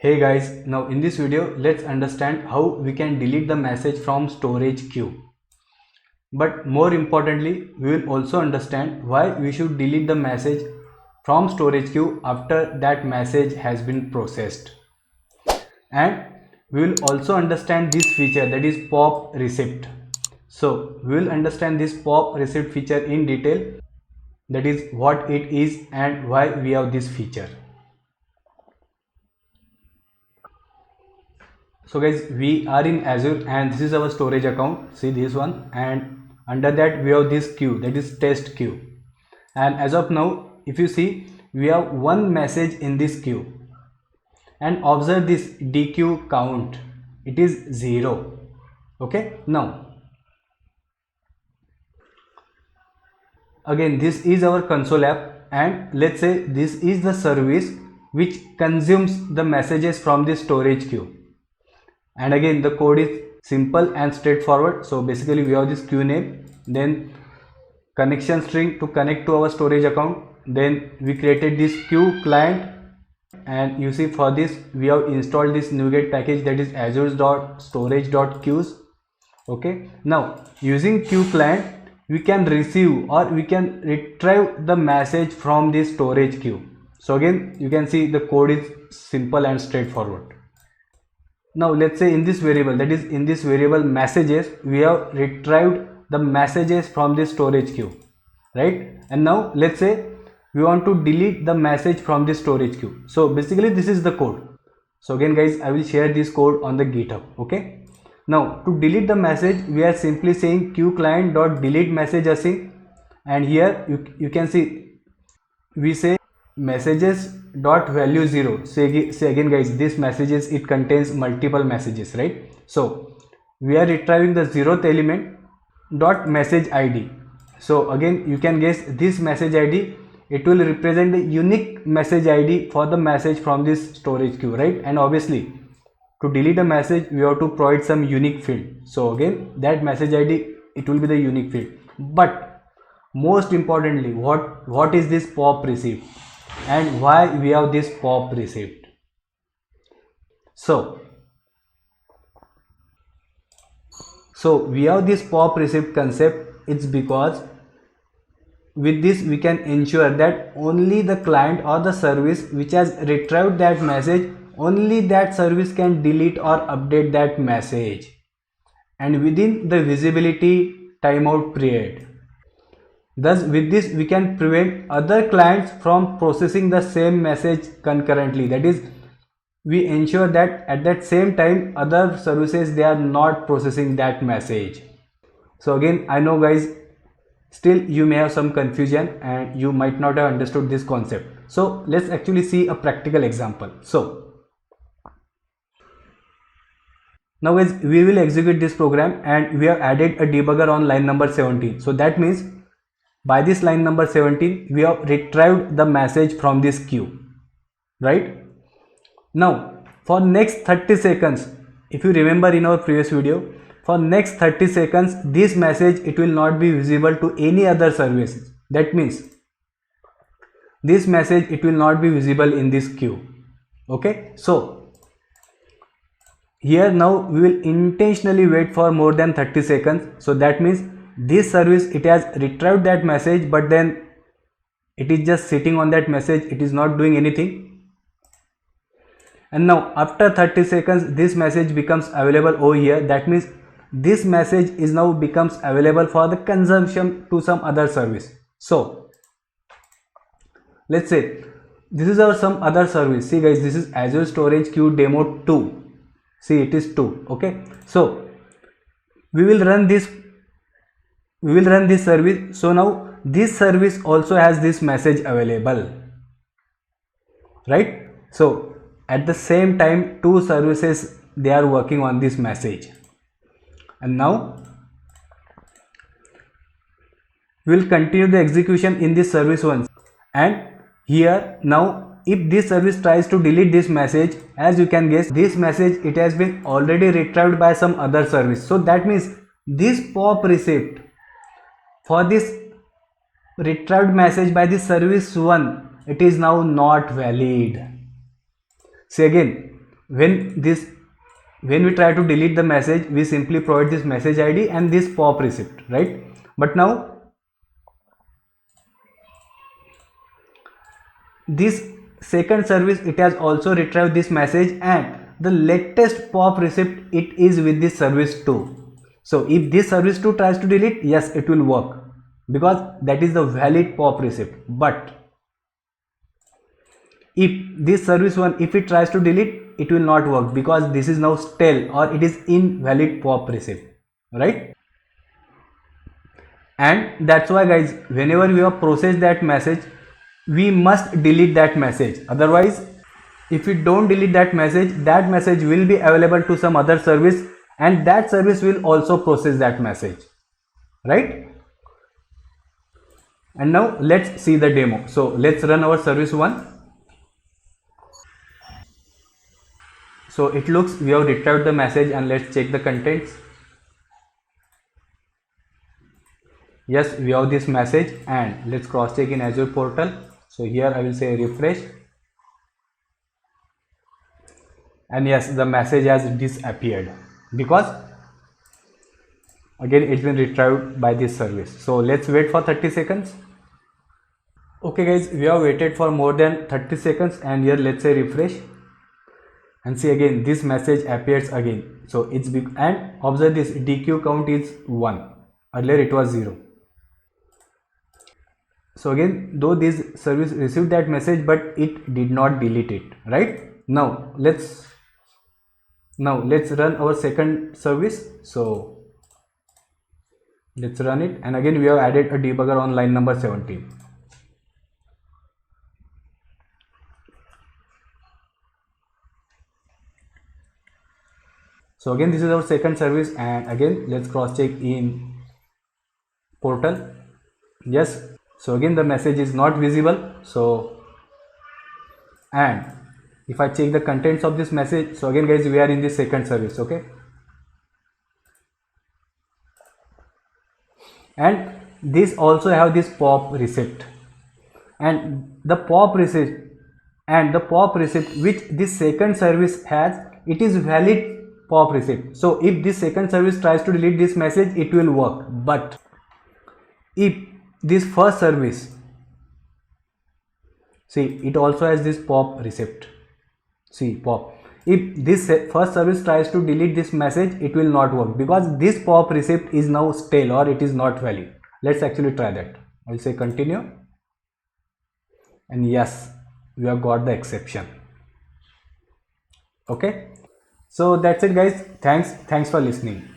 Hey guys, now in this video let's understand how we can delete the message from storage queue. But more importantly, we will also understand why we should delete the message from storage queue after that message has been processed. And we will also understand this feature, that is pop receipt. So we will understand this pop receipt feature in detail, that is what it is and why we have this feature. So guys, we are in Azure and this is our storage account. See this one, and under that we have this queue, that is test queue. And as of now, if you see, we have one message in this queue, and observe this DQ count, it is 0. Okay, now again this is our console app, and let's say this is the service which consumes the messages from the storage queue. And again the code is simple and straightforward. So basically we have this queue name, then connection string to connect to our storage account, then we created this queue client, and you see for this we have installed this NuGet package, that is azure.storage.queues. Okay, now using queue client we can receive or we can retrieve the message from the storage queue. So again you can see the code is simple and straightforward. Now let's say in this variable, that is in this variable messages, we have retrieved the messages from the storage queue, right? And now let's say we want to delete the message from the storage queue. So basically this is the code. So again guys, I will share this code on the GitHub. Okay, now to delete the message we are simply saying queue client dot delete message async, and here you can see we say messages dot value 0. Say again guys, this messages, it contains multiple messages, right? So we are retrieving the 0th element dot message id. So again you can guess this message id, it will represent the unique message id for the message from this storage queue, right? And obviously to delete a message we have to provide some unique field. So again that message id, it will be the unique field. But most importantly, what is this pop receipt and why we have this pop receipt? So we have this pop receipt concept. It's because with this we can ensure that only the client or the service which has retrieved that message, only that service can delete or update that message, and within the visibility timeout period. Thus with this we can prevent other clients from processing the same message concurrently. That is, we ensure that at that same time other services, they are not processing that message. So again, I know guys, still you may have some confusion and you might not have understood this concept. So let's actually see a practical example. So now guys, we will execute this program, and we have added a debugger on line number 17. So that means by this line number 17 we have retrieved the message from this queue, right? Now for next 30 seconds, if you remember in our previous video, for next 30 seconds this message, it will not be visible to any other services. That means this message, it will not be visible in this queue. Okay, so here now we will intentionally wait for more than 30 seconds. So that means this service, it has retrieved that message, but then it is just sitting on that message, it is not doing anything. And now after 30 seconds this message becomes available over here. That means this message is now becomes available for the consumption to some other service. So let's say this is our some other service. See guys, this is Azure Storage Queue Demo 2. See, it is 2. Okay, so we will run this service. So now this service also has this message available, right? So at the same time two services, they are working on this message. And now we will continue the execution in this service once, and here now if this service tries to delete this message, as you can guess, this message, it has been already retrieved by some other service. So that means this pop receipt for this retrieved message by this service 1, it is now not valid. See again, when we try to delete the message, we simply provide this message ID and this pop receipt, right? But now this second service, it has also retrieved this message, and the latest pop receipt, it is with this service 2. So if this service 2 tries to delete, yes, it will work because that is the valid pop receipt. But if this service 1, if it tries to delete, it will not work because this is now stale or it is invalid pop receipt, right? And that's why guys, whenever we have processed that message, we must delete that message. Otherwise, if we don't delete that message will be available to some other service, and that service will also process that message, right? And now let's see the demo. So let's run our service 1. So it looks we have retrieved the message, and let's check the contents. Yes, we have this message, and let's cross check in Azure portal. So here I will say refresh, and yes, the message has disappeared because again it's been retrieved by this service. So let's wait for 30 seconds. Okay guys, we have waited for more than 30 seconds, and here let's say refresh, and see again this message appears again. So it's big, and observe this DQ count is 1, earlier it was 0. So again, though this service received that message, but it did not delete it, right? Now let's run our second service. So let's run it, and again we have added a debugger on line number 17. So again this is our second service, and again let's cross check in portal. Yes, so again the message is not visible. So, and if I check the contents of this message, so again guys, we are in the second service, okay? And this also have this pop receipt, and the pop receipt which this second service has, it is valid pop receipt. So if this second service tries to delete this message, it will work. But if this first service, see, it also has this pop receipt, see, pop. If this first service tries to delete this message, it will not work because this pop receipt is now stale or it is not valid. Let's actually try that. I'll say continue, and yes, we have got the exception. Okay, so that's it guys. Thanks for listening.